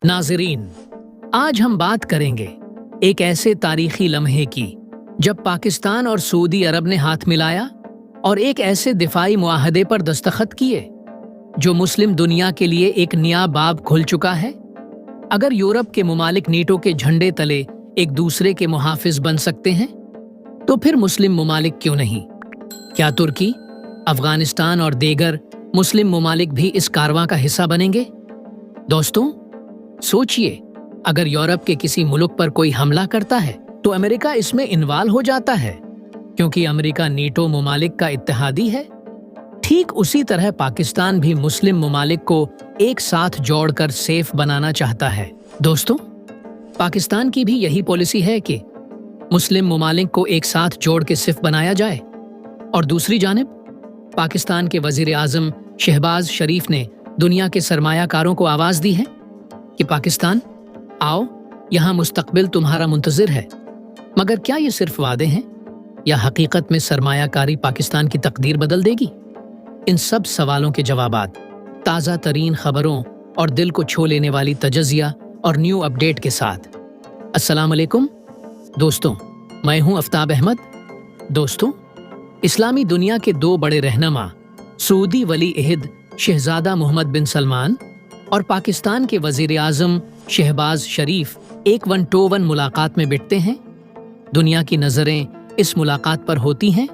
नाज़रीन, आज हम बात करेंगे एक ऐसे तारीखी लम्हे की जब पाकिस्तान और सऊदी अरब ने हाथ मिलाया और एक ऐसे दिफाई मुआहदे पर दस्तखत किए जो मुस्लिम दुनिया के लिए एक नया बाब खुल चुका है। अगर यूरोप के मुमालिक नेटो के झंडे तले एक दूसरे के मुहाफिज बन सकते हैं तो फिर मुस्लिम मुमालिक क्यों नहीं? क्या तुर्की, अफगानिस्तान और दीगर मुस्लिम मुमालिक भी इस कारवां का हिस्सा बनेंगे? दोस्तों, सोचिए, अगर यूरोप के किसी मुल्क पर कोई हमला करता है तो अमेरिका इसमें इन्वॉल्व हो जाता है क्योंकि अमेरिका नेटो मुमालिक का इत्तेहादी है। ठीक उसी तरह पाकिस्तान भी मुस्लिम मुमालिक को एक साथ जोड़कर सेफ बनाना चाहता है। दोस्तों, पाकिस्तान की भी यही पॉलिसी है कि मुस्लिम मुमालिक को एक साथ जोड़ के सिर्फ बनाया जाए। और दूसरी जानिब पाकिस्तान के वजीर आजम शहबाज शरीफ ने दुनिया के सरमायाकारों को आवाज दी है कि पाकिस्तान आओ, यहाँ मुस्तकबिल तुम्हारा मुंतजिर है। मगर क्या ये सिर्फ वादे हैं या हकीकत में सरमायाकारी पाकिस्तान की तकदीर बदल देगी? इन सब सवालों के जवाबात ताज़ा तरीन खबरों और दिल को छू लेने वाली तजज़िया और न्यू अपडेट के साथ। अस्सलाम वालेकुम दोस्तों, मैं हूं आफ्ताब अहमद। दोस्तों, इस्लामी दुनिया के दो बड़े रहनुमा सऊदी वली अहद शहजादा मोहम्मद बिन सलमान और पाकिस्तान के वजीर आजम शहबाज शरीफ एक वन टू वन मुलाकात में बैठते हैं। दुनिया की नज़रें इस मुलाकात पर होती हैं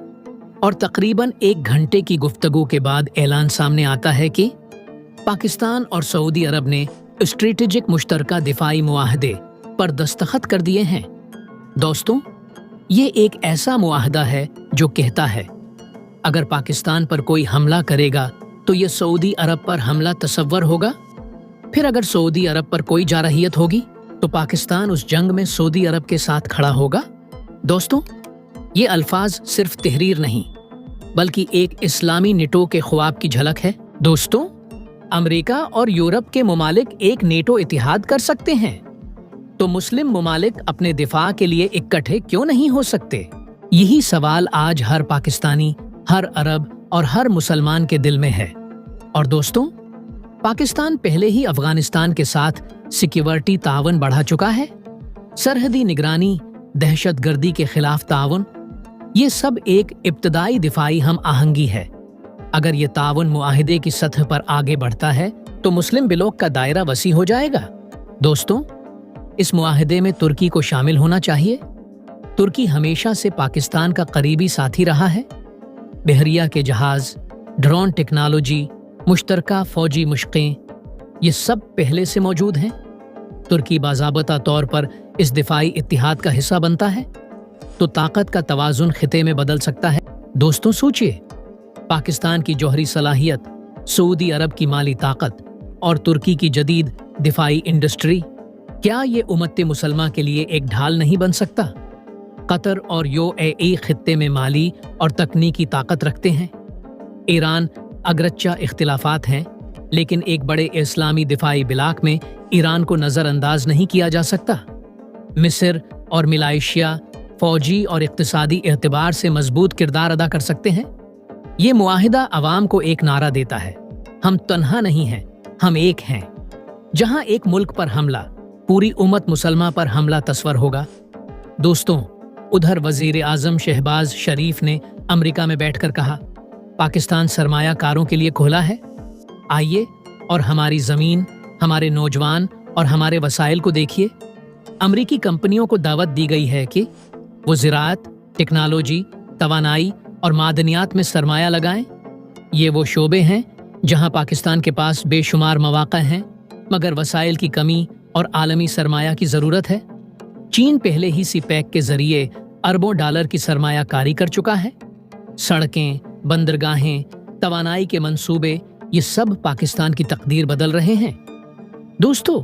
और तकरीबन 1 घंटे की गुफ्तगू के बाद ऐलान सामने आता है कि पाकिस्तान और सऊदी अरब ने स्ट्रेटेजिक मुश्तरका दिफाई मुआहदे पर दस्तखत कर दिए हैं। दोस्तों, ये एक ऐसा मुआहदा है जो कहता है अगर पाकिस्तान पर कोई हमला करेगा तो ये सऊदी अरब पर हमला तसव्वुर होगा। फिर अगर सऊदी अरब पर कोई जारहियत होगी तो पाकिस्तान उस जंग में सऊदी अरब के साथ खड़ा होगा। दोस्तों, ये अल्फाज सिर्फ तहरीर नहीं बल्कि एक इस्लामी नेटो के ख्वाब की झलक है। दोस्तों, अमेरिका और यूरोप के मुमालिक एक नेटो इतिहाद कर सकते हैं तो मुस्लिम मुमालिक अपने दिफा के लिए इकट्ठे क्यों नहीं हो सकते? यही सवाल आज हर पाकिस्तानी, हर अरब और हर मुसलमान के दिल में है। और दोस्तों, पाकिस्तान पहले ही अफगानिस्तान के साथ सिक्योरिटी तावन बढ़ा चुका है। सरहदी निगरानी, दहशतगर्दी के खिलाफ तावन, ये सब एक इब्तदाई दिफाई हम आहंगी है। अगर ये तावन मुआहिदे की सतह पर आगे बढ़ता है तो मुस्लिम ब्लॉक का दायरा वसी हो जाएगा। दोस्तों, इस मुआहिदे में तुर्की को शामिल होना चाहिए। तुर्की हमेशा से पाकिस्तान का करीबी साथी रहा है। बहरिया के जहाज, ड्रोन टेक्नोलॉजी, मुश्तरका फौजी मुश्कें, ये सब पहले से मौजूद हैं। तुर्की बाज़ाबता तौर पर इस दिफाई इत्तिहाद का हिस्सा बनता है तो ताकत का तवाज़ुन खिते में बदल सकता है। दोस्तों, सोचिए, पाकिस्तान की जौहरी सलाहियत, सऊदी अरब की माली ताकत और तुर्की की जदीद दिफाई इंडस्ट्री, क्या ये उम्मत मुसलमा के लिए एक ढाल नहीं बन सकता? कतर और यूएई खित्ते में माली और तकनीकी ताकत रखते हैं। ईरान अगरच्चा इख्तिलाफात हैं लेकिन एक बड़े इस्लामी दिफाई ब्लॉक में ईरान को नज़रअंदाज नहीं किया जा सकता। मिस्र और मलेशिया फौजी और इक्तिसादी एतबार से मजबूत किरदार अदा कर सकते हैं। ये मुआहिदा अवाम को एक नारा देता है, हम तन्हा नहीं हैं, हम एक हैं। जहां एक मुल्क पर हमला पूरी उम्मत मुसलमा पर हमला तस्वर होगा। दोस्तों, उधर वजीर आजम शहबाज शरीफ ने अमेरिका में बैठकर कहा, पाकिस्तान सरमायाकारों के लिए खुला है। आइए और हमारी ज़मीन, हमारे नौजवान और हमारे वसाइल को देखिए। अमरीकी कंपनियों को दावत दी गई है कि वो ज़राअत, टेक्नोलॉजी, तवानाई और मादनियात में सरमाया लगाएं। ये वो शोबे हैं जहां पाकिस्तान के पास बेशुमार मौक़े हैं मगर वसाइल की कमी और आलमी सरमाया की ज़रूरत है। चीन पहले ही सीपैक के ज़रिए अरबों डॉलर की सरमायाकारी कर चुका है। सड़कें, बंदरगाहें, तवानाई के मंसूबे, ये सब पाकिस्तान की तकदीर बदल रहे हैं। दोस्तों,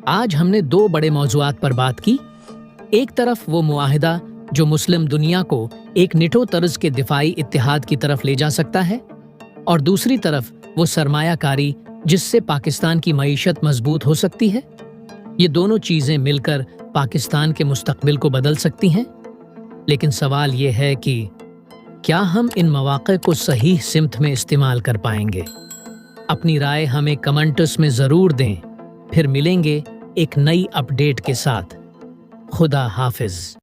आज हमने 2 बड़े मौज़ूआत पर बात की। एक तरफ वो मुआहिदा जो मुस्लिम दुनिया को एक नेटो तर्ज के दिफाई इत्तिहाद की तरफ ले जा सकता है और दूसरी तरफ वो सरमायाकारी जिससे पाकिस्तान की मईशत मजबूत हो सकती है। ये दोनों चीज़ें मिलकर पाकिस्तान के मुस्तकबिल को बदल सकती हैं। लेकिन सवाल ये है कि क्या हम इन मौक़े को सही सिमत में इस्तेमाल कर पाएंगे? अपनी राय हमें कमेंट्स में ज़रूर दें। फिर मिलेंगे ایک نئی اپڈیٹ کے ساتھ۔ خدا حافظ۔